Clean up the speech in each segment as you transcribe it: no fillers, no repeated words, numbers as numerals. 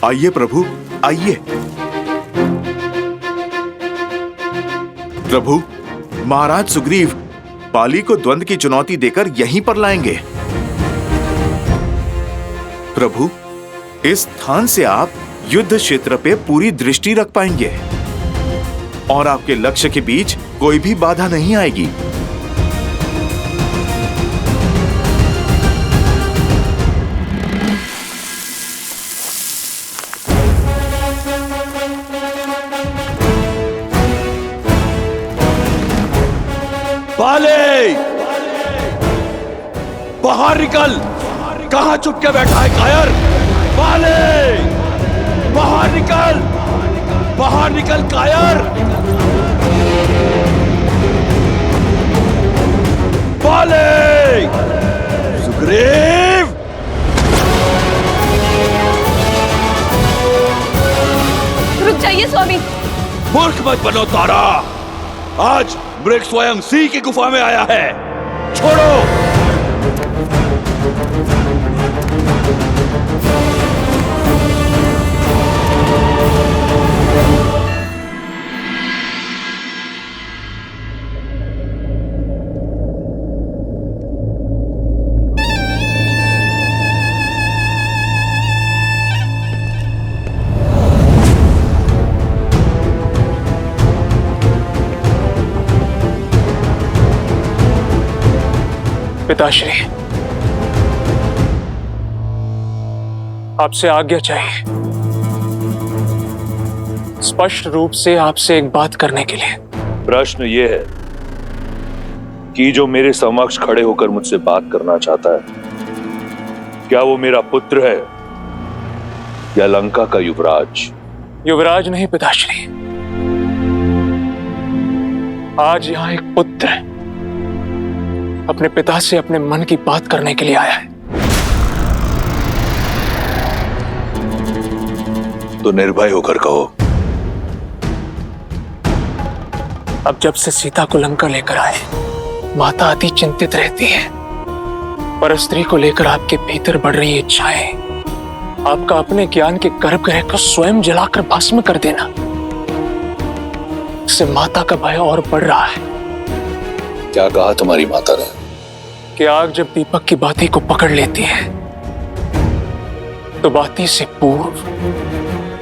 आइए प्रभु, आइए। प्रभु, महाराज सुग्रीव बाली को द्वंद्व की चुनौती देकर यहीं पर लाएंगे। प्रभु, इस स्थान से आप युद्ध क्षेत्र पे पूरी दृष्टि रख पाएंगे और आपके लक्ष्य के बीच कोई भी बाधा नहीं आएगी। बाले, बाहर निकल। कहां चुप के बैठा है कायर? बाले, बाहर निकल, बाहर निकल कायर। बाले, सुग्रीव। रुक जाइए स्वामी। मूर्ख मत बनो तारा। आज मृग स्वयं सिंह की गुफा में आया है। छोड़ो। पिताश्री, आपसे आज्ञा चाहिए। स्पष्ट रूप से आपसे एक बात करने के लिए। प्रश्न ये है कि जो मेरे समक्ष खड़े होकर मुझसे बात करना चाहता है, क्या वो मेरा पुत्र है या लंका का युवराज? युवराज नहीं पिताश्री, आज यहां एक पुत्र अपने पिता से अपने मन की बात करने के लिए आया है। तो निर्भय होकर कहो। अब जब से सीता को लंका लेकर आए, माता अति चिंतित रहती है। पर स्त्री को लेकर आपके भीतर बढ़ रही इच्छाएं, आपका अपने ज्ञान के गर्भगृह को स्वयं जलाकर भस्म कर देना, इससे माता का भय और बढ़ रहा है। क्या कहा तुम्हारी माता ने? कि आग जब दीपक की बाती को पकड़ लेती है तो बाती से पूर्व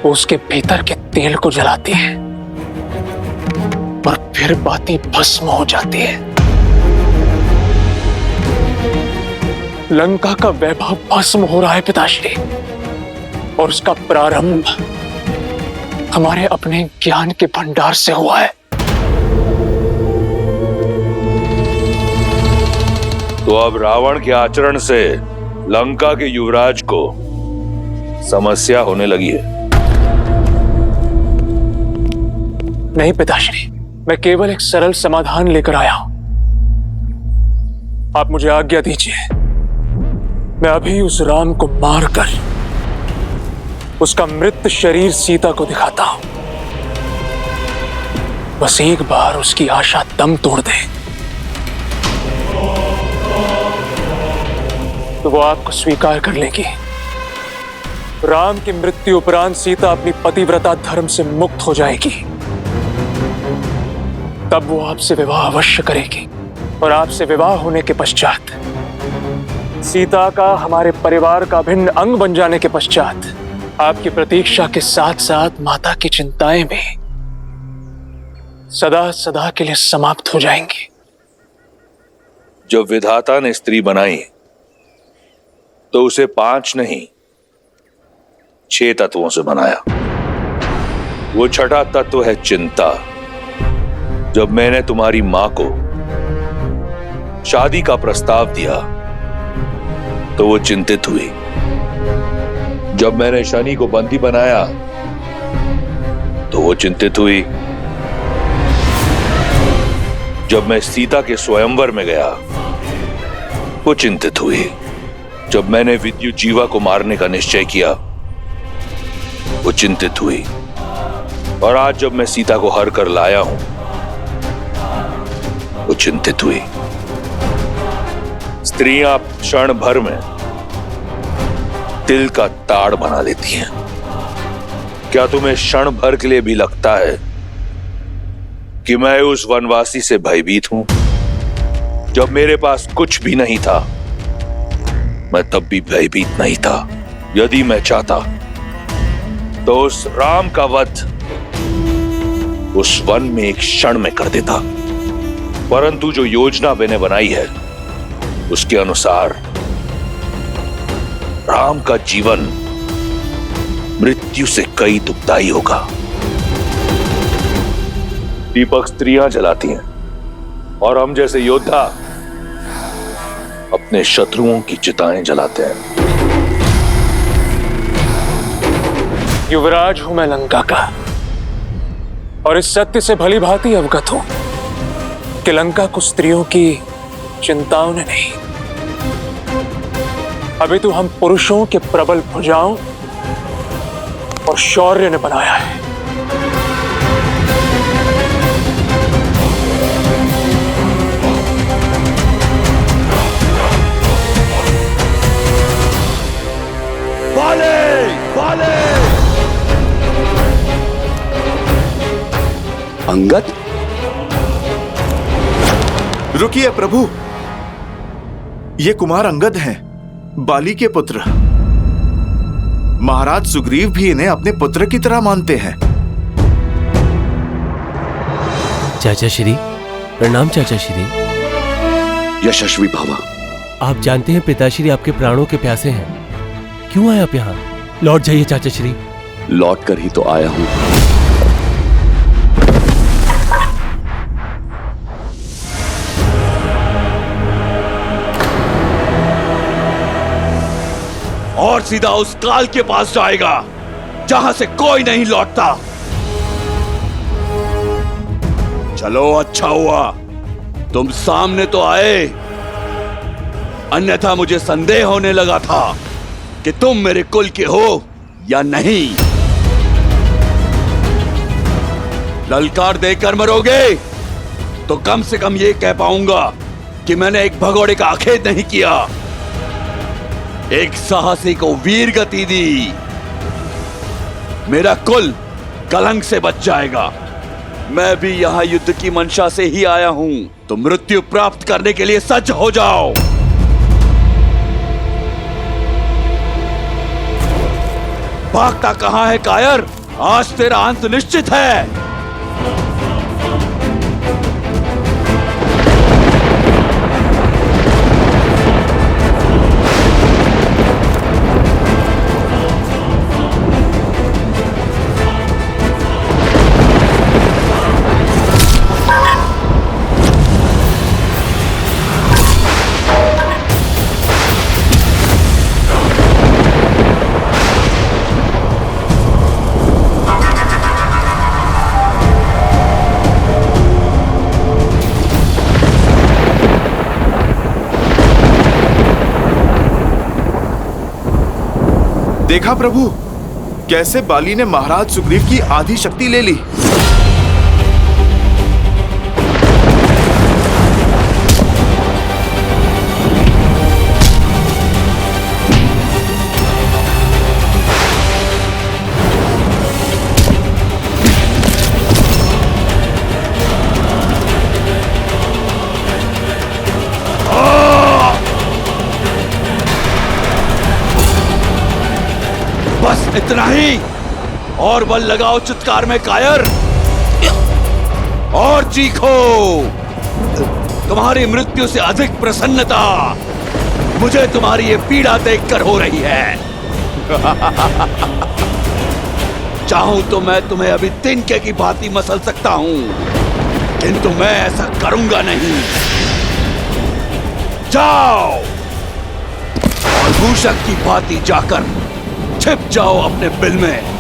वो उसके भीतर के तेल को जलाती है और फिर बाती भस्म हो जाती है। लंका का वैभव भस्म हो रहा है पिताश्री, और उसका प्रारंभ हमारे अपने ज्ञान के भंडार से हुआ है। तो अब रावण के आचरण से लंका के युवराज को समस्या होने लगी है। नहीं पिताश्री, मैं केवल एक सरल समाधान लेकर आया हूं। आप मुझे आज्ञा दीजिए, मैं अभी उस राम को मारकर उसका मृत शरीर सीता को दिखाता हूं। बस एक बार उसकी आशा दम तोड़ दे तो वो आपको स्वीकार कर लेगी। राम की मृत्यु उपरांत सीता अपनी पतिव्रता धर्म से मुक्त हो जाएगी। तब वो आपसे विवाह अवश्य करेगी, और आपसे विवाह होने के पश्चात सीता का हमारे परिवार का भिन्न अंग बन जाने के पश्चात आपकी प्रतीक्षा के साथ साथ माता की चिंताएं भी सदा सदा के लिए समाप्त हो जाएंगी। जब विधाता ने स्त्री बनाई तो उसे 5 नहीं 6 तत्वों से बनाया। वो छठा तत्व है चिंता। जब मैंने तुम्हारी मां को शादी का प्रस्ताव दिया तो वो चिंतित हुई। जब मैंने शनि को बंदी बनाया तो वो चिंतित हुई। जब मैं सीता के स्वयंवर में गया वो चिंतित हुई। जब मैंने विद्युत जीवा को मारने का निश्चय किया वो चिंतित हुई। और आज जब मैं सीता को हर कर लाया हूं वो चिंतित हुई। स्त्रियां क्षण भर में तिल का ताड़ बना लेती हैं। क्या तुम्हें क्षण भर के लिए भी लगता है कि मैं उस वनवासी से भयभीत हूं? जब मेरे पास कुछ भी नहीं था, मैं तब भी भयभीत नहीं था। यदि मैं चाहता तो उस राम का वध उस वन में एक क्षण में कर देता, परंतु जो योजना मैंने बनाई है उसके अनुसार राम का जीवन मृत्यु से कई दुखदाई होगा। दीपक स्त्रियां जलाती हैं और हम जैसे योद्धा अपने शत्रुओं की चिताएं जलाते हैं। युवराज हूं मैं लंका का, और इस सत्य से भली भांति अवगत हूं कि लंका को स्त्रियों की चिंताओं ने नहीं, अभी तो हम पुरुषों के प्रबल भुजाओं और शौर्य ने बनाया है। अंगद, रुकिए प्रभु, ये कुमार अंगद हैं, बाली के पुत्र। महाराज सुग्रीव भी इन्हें अपने पुत्र की तरह मानते हैं। चाचा श्री, प्रणाम चाचा श्री। यशस्वी भव। आप जानते हैं पिताश्री आपके प्राणों के प्यासे हैं। क्यों आए आप यहाँ? लौट जाइए चाचा श्री। लौट कर ही तो आया हूं। और सीधा उस काल के पास जाएगा जहां से कोई नहीं लौटता। चलो, अच्छा हुआ तुम सामने तो आए, अन्यथा मुझे संदेह होने लगा था कि तुम मेरे कुल के हो या नहीं। ललकार देकर मरोगे तो कम से कम ये कह पाऊंगा कि मैंने एक भगोड़े का आखेट नहीं किया, एक साहसी को वीर गति दी। मेरा कुल कलंक से बच जाएगा। मैं भी यहां युद्ध की मंशा से ही आया हूं, तो मृत्यु प्राप्त करने के लिए सज्ज हो जाओ। भागता कहां है कायर? आज तेरा अंत निश्चित है। देखा प्रभु, कैसे बाली ने महाराज सुग्रीव की आधी शक्ति ले ली। बस इतना ही, और बल लगाओ चित्कार में कायर, और चीखो। तुम्हारी मृत्यु से अधिक प्रसन्नता मुझे तुम्हारी ये पीड़ा देखकर हो रही है। चाहूं तो मैं तुम्हें अभी तिनके की भांति मसल सकता हूं, किंतु मैं ऐसा करूंगा नहीं। जाओ और मूषक की भांति जाकर छिप जाओ अपने बिल में।